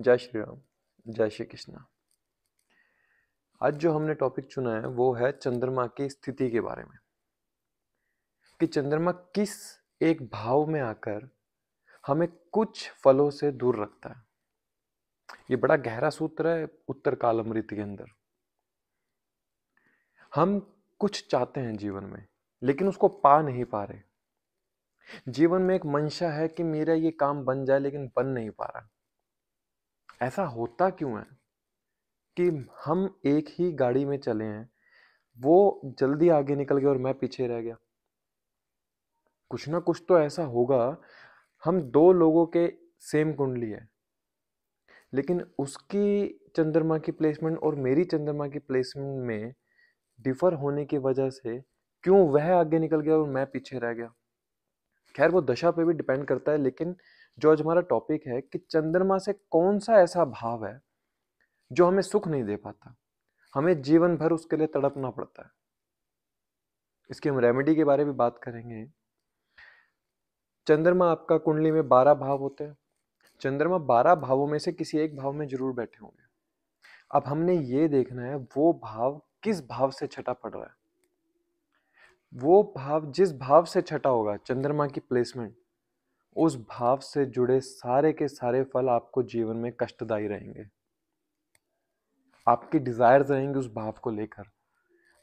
जय श्री राम, जय श्री कृष्णा। आज जो हमने टॉपिक चुना है वो है चंद्रमा की स्थिति के बारे में, कि चंद्रमा किस एक भाव में आकर हमें कुछ फलों से दूर रखता है। ये बड़ा गहरा सूत्र है उत्तर कालामृत के अंदर। हम कुछ चाहते हैं जीवन में, लेकिन उसको पा नहीं पा रहे। जीवन में एक मंशा है कि मेरा ये काम बन जाए, लेकिन बन नहीं पा रहा। ऐसा होता क्यों है कि हम एक ही गाड़ी में चले हैं, वो जल्दी आगे निकल गया और मैं पीछे रह गया। कुछ ना कुछ तो ऐसा होगा। हम दो लोगों के सेम कुंडली है, लेकिन उसकी चंद्रमा की प्लेसमेंट और मेरी चंद्रमा की प्लेसमेंट में डिफर होने की वजह से क्यों वह आगे निकल गया और मैं पीछे रह गया। खैर, वो दशा पे भी डिपेंड करता है, लेकिन जो आज हमारा टॉपिक है कि चंद्रमा से कौन सा ऐसा भाव है जो हमें सुख नहीं दे पाता, हमें जीवन भर उसके लिए तड़पना पड़ता है। इसकी हम रेमेडी के बारे में बात करेंगे। चंद्रमा आपका कुंडली में 12 भाव होते हैं। चंद्रमा 12 भावों में से किसी एक भाव में जरूर बैठे होंगे। अब हमने ये देखना है वो भाव किस भाव से छठा पड़ रहा है। वो भाव जिस भाव से छठा होगा चंद्रमा की प्लेसमेंट, उस भाव से जुड़े सारे के सारे फल आपको जीवन में कष्टदायी रहेंगे। आपकी डिजायर्स रहेंगे उस भाव को लेकर।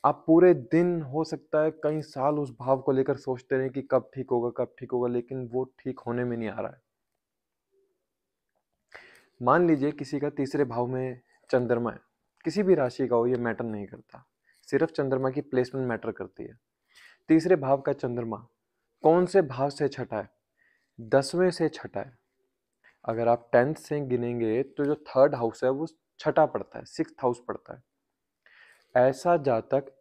आप पूरे दिन, हो सकता है कई साल, उस भाव को लेकर सोचते रहे कि कब ठीक होगा कब ठीक होगा, लेकिन वो ठीक होने में नहीं आ रहा है। मान लीजिए किसी का तीसरे भाव में चंद्रमा है, किसी भी राशि का हो, ये मैटर नहीं करता, सिर्फ चंद्रमा की प्लेसमेंट मैटर करती है। तीसरे भाव का चंद्रमा कौन से भाव से छठा है? 10वें से छठा है। अगर आप 10th से गिनेंगे तो जो थर्ड हाउस है वो छठा पड़ता है, 6th हाउस पड़ता है। ऐसा जातक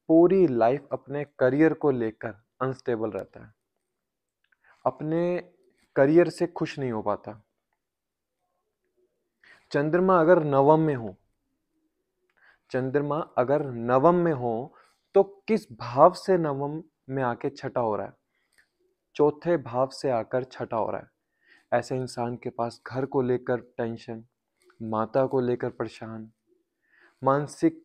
पूरी लाइफ अपने करियर को लेकर अनस्टेबल रहता है, अपने करियर से खुश नहीं हो पाता। चंद्रमा अगर नवम में हो, चंद्रमा अगर नवम में हो तो किस भाव से नवम में आके छठा हो रहा है? चौथे भाव से आकर छठा हो रहा है। ऐसे इंसान के पास घर को लेकर टेंशन, माता को लेकर परेशान, मानसिक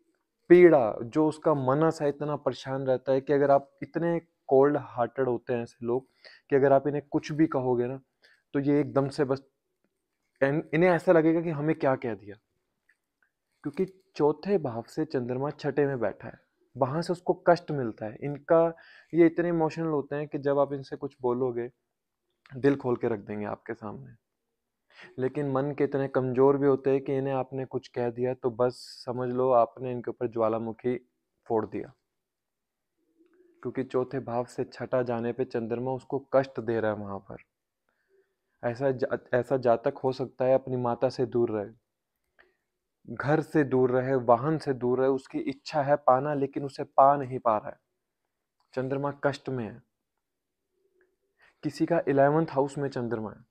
पीड़ा, जो उसका मनस है इतना परेशान रहता है कि अगर आप इतने कोल्ड हार्टेड होते हैं ऐसे लोग कि अगर आप इन्हें कुछ भी कहोगे ना तो ये एकदम से बस इन्हें ऐसा लगेगा कि हमें क्या कह दिया। क्योंकि चौथे भाव से चंद्रमा छठे में बैठा है, वहां से उसको कष्ट मिलता है। इनका ये इतने इमोशनल होते हैं कि जब आप इनसे कुछ बोलोगे दिल खोल के रख देंगे आपके सामने। लेकिन मन के इतने कमजोर भी होते हैं कि इन्हें आपने कुछ कह दिया तो बस समझ लो आपने इनके ऊपर ज्वालामुखी फोड़ दिया। क्योंकि चौथे भाव से छठा जाने पे चंद्रमा उसको कष्ट दे रहा है वहां पर। ऐसा जातक हो सकता है अपनी माता से दूर रहे, घर से दूर रहे, वाहन से दूर रहे, उसकी इच्छा है पाना लेकिन उसे पा नहीं पा रहा है। चंद्रमा कष्ट में है। किसी का 11th हाउस में चंद्रमा है।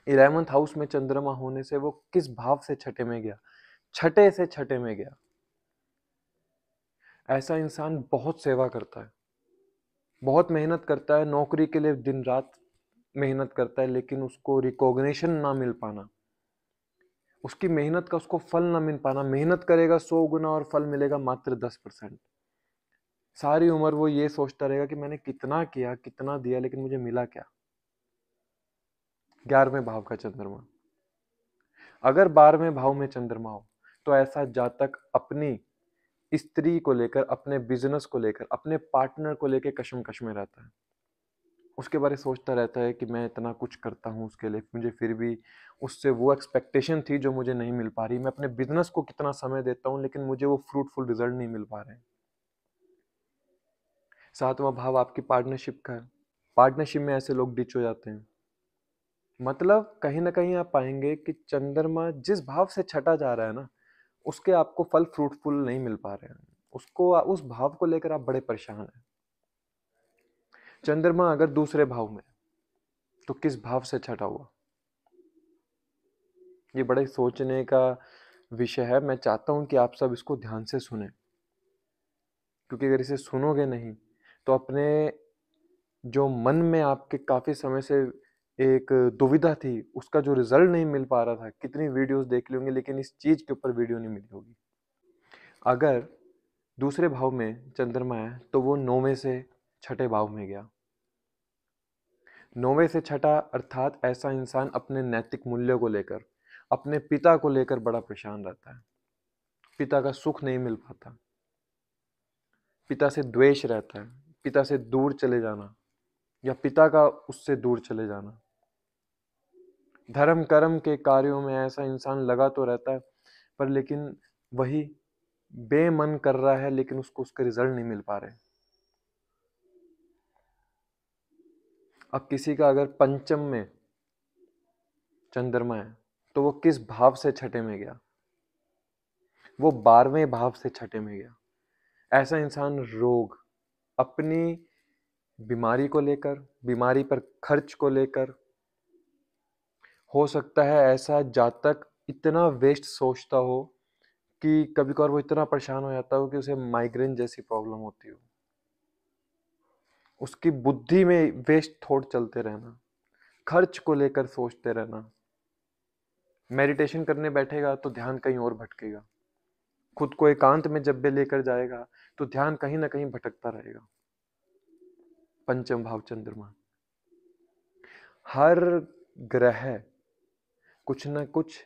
11th हाउस में चंद्रमा होने से वो किस भाव से छठे में गया? छठे से छठे में गया। ऐसा इंसान बहुत सेवा करता है, बहुत मेहनत करता है, नौकरी के लिए दिन रात मेहनत करता है, लेकिन उसको रिकॉग्निशन ना मिल पाना, उसकी मेहनत का उसको फल ना मिल पाना। मेहनत करेगा 100 गुना और फल मिलेगा मात्र 10%। सारी उम्र वो ये सोचता रहेगा कि मैंने कितना किया, कितना दिया, लेकिन मुझे मिला क्या? 11वें भाव का चंद्रमा। अगर 12वें भाव में चंद्रमा हो तो ऐसा जातक अपनी स्त्री को लेकर, अपने बिजनेस को लेकर, अपने पार्टनर को लेकर कशमकश में रहता है। उसके बारे में सोचता रहता है कि मैं इतना कुछ करता हूँ उसके लिए, मुझे फिर भी उससे वो एक्सपेक्टेशन थी जो मुझे नहीं मिल पा रही। मैं अपने बिजनेस को कितना समय देता हूँ लेकिन मुझे वो फ्रूटफुल रिजल्ट नहीं मिल पा रहे। 7वां भाव आपकी पार्टनरशिप का है। पार्टनरशिप में ऐसे लोग डिच हो जाते हैं। मतलब कहीं ना कहीं आप पाएंगे कि चंद्रमा जिस भाव से छटा जा रहा है ना, उसके आपको फल फ्रूटफुल नहीं मिल पा रहे हैं। उसको, उस भाव को लेकर आप बड़े परेशान हैं। चंद्रमा अगर दूसरे भाव में तो किस भाव से छटा हुआ? ये बड़े सोचने का विषय है। मैं चाहता हूं कि आप सब इसको ध्यान से सुने, क्योंकि अगर इसे सुनोगे नहीं तो अपने जो मन में आपके काफी समय से एक दुविधा थी, उसका जो रिजल्ट नहीं मिल पा रहा था, कितनी वीडियोस देख ली होंगी लेकिन इस चीज के ऊपर वीडियो नहीं मिली होगी। अगर दूसरे भाव में चंद्रमा है तो वो 9वें से छठे भाव में गया। 9वें से छठा अर्थात ऐसा इंसान अपने नैतिक मूल्यों को लेकर, अपने पिता को लेकर बड़ा परेशान रहता है। पिता का सुख नहीं मिल पाता, पिता से द्वेष रहता है, पिता से दूर चले जाना या पिता का उससे दूर चले जाना। धर्म कर्म के कार्यों में ऐसा इंसान लगा तो रहता है, पर लेकिन वही बेमन कर रहा है, लेकिन उसको उसके रिजल्ट नहीं मिल पा रहे। अब किसी का अगर पंचम में चंद्रमा है तो वो किस भाव से छठे में गया? वो 12वें भाव से छठे में गया। ऐसा इंसान रोग, अपनी बीमारी को लेकर, बीमारी पर खर्च को लेकर, हो सकता है ऐसा जातक इतना वेस्ट सोचता हो कि कभी कभार वो इतना परेशान हो जाता हो कि उसे माइग्रेन जैसी प्रॉब्लम होती हो। उसकी बुद्धि में वेस्ट थॉट चलते रहना, खर्च को लेकर सोचते रहना। मेडिटेशन करने बैठेगा तो ध्यान कहीं और भटकेगा। खुद को एकांत में जब भी लेकर जाएगा तो ध्यान कहीं ना कहीं भटकता रहेगा। पंचम भाव चंद्रमा। हर ग्रह कुछ ना कुछ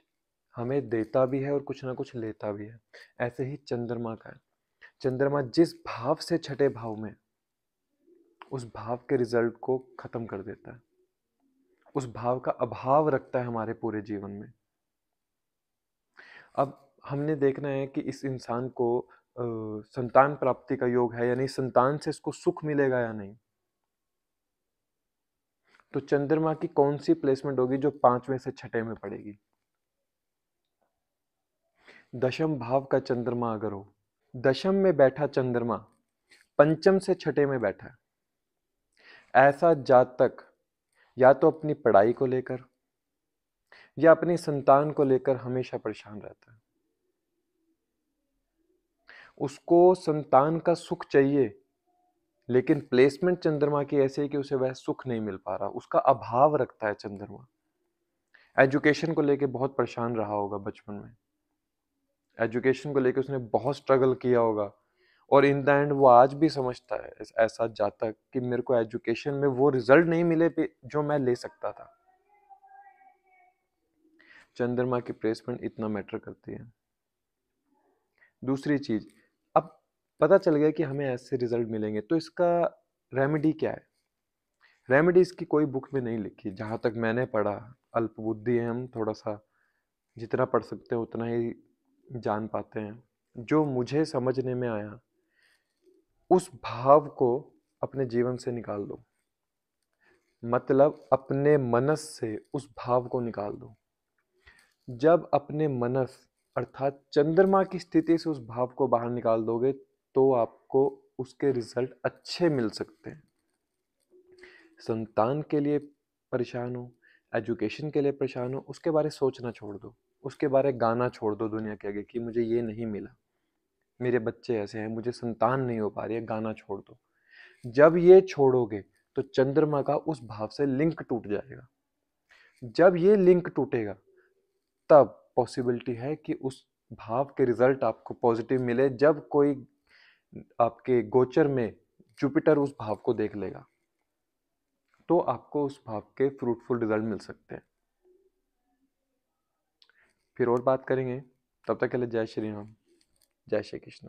हमें देता भी है और कुछ ना कुछ लेता भी है। ऐसे ही चंद्रमा का है। चंद्रमा जिस भाव से छठे भाव में, उस भाव के रिजल्ट को खत्म कर देता है, उस भाव का अभाव रखता है हमारे पूरे जीवन में। अब हमने देखना है कि इस इंसान को संतान प्राप्ति का योग है, यानी संतान से इसको सुख मिलेगा या नहीं। तो चंद्रमा की कौन सी प्लेसमेंट होगी जो 5वें से छठे में पड़ेगी? दशम भाव का चंद्रमा अगर हो, दशम में बैठा चंद्रमा पंचम से छठे में बैठा है, ऐसा जातक या तो अपनी पढ़ाई को लेकर या अपनी संतान को लेकर हमेशा परेशान रहता है। उसको संतान का सुख चाहिए, लेकिन प्लेसमेंट चंद्रमा की ऐसे है कि उसे वह सुख नहीं मिल पा रहा, उसका अभाव रखता है चंद्रमा। एजुकेशन को लेकर बहुत परेशान रहा होगा बचपन में, एजुकेशन को लेकर उसने बहुत स्ट्रगल किया होगा, और इन द एंड वो आज भी समझता है ऐसा जातक कि मेरे को एजुकेशन में वो रिजल्ट नहीं मिले जो मैं ले सकता था। चंद्रमा की प्लेसमेंट इतना मैटर करती है। दूसरी चीज, अब पता चल गया कि हमें ऐसे रिजल्ट मिलेंगे, तो इसका रेमेडी क्या है? रेमेडी इसकी कोई बुक में नहीं लिखी, जहां तक मैंने पढ़ा। अल्प बुद्धि है हम, थोड़ा सा जितना पढ़ सकते हैं उतना ही जान पाते हैं। जो मुझे समझने में आया, उस भाव को अपने जीवन से निकाल दो, मतलब अपने मनस से उस भाव को निकाल दो। जब अपने मनस अर्थात चंद्रमा की स्थिति से उस भाव को बाहर निकाल दोगे तो आपको उसके रिजल्ट अच्छे मिल सकते हैं। संतान के लिए परेशान हो, एजुकेशन के लिए परेशान हो, उसके बारे सोचना छोड़ दो, उसके बारे गाना छोड़ दो दुनिया के आगे कि मुझे ये नहीं मिला, मेरे बच्चे ऐसे हैं, मुझे संतान नहीं हो पा रही है, गाना छोड़ दो। जब ये छोड़ोगे तो चंद्रमा का उस भाव से लिंक टूट जाएगा। जब ये लिंक टूटेगा तब पॉसिबिलिटी है कि उस भाव के रिजल्ट आपको पॉजिटिव मिले। जब कोई आपके गोचर में जुपिटर उस भाव को देख लेगा तो आपको उस भाव के फ्रूटफुल रिजल्ट मिल सकते हैं। फिर और बात करेंगे, तब तक के लिए जय श्री राम, जय श्री कृष्ण।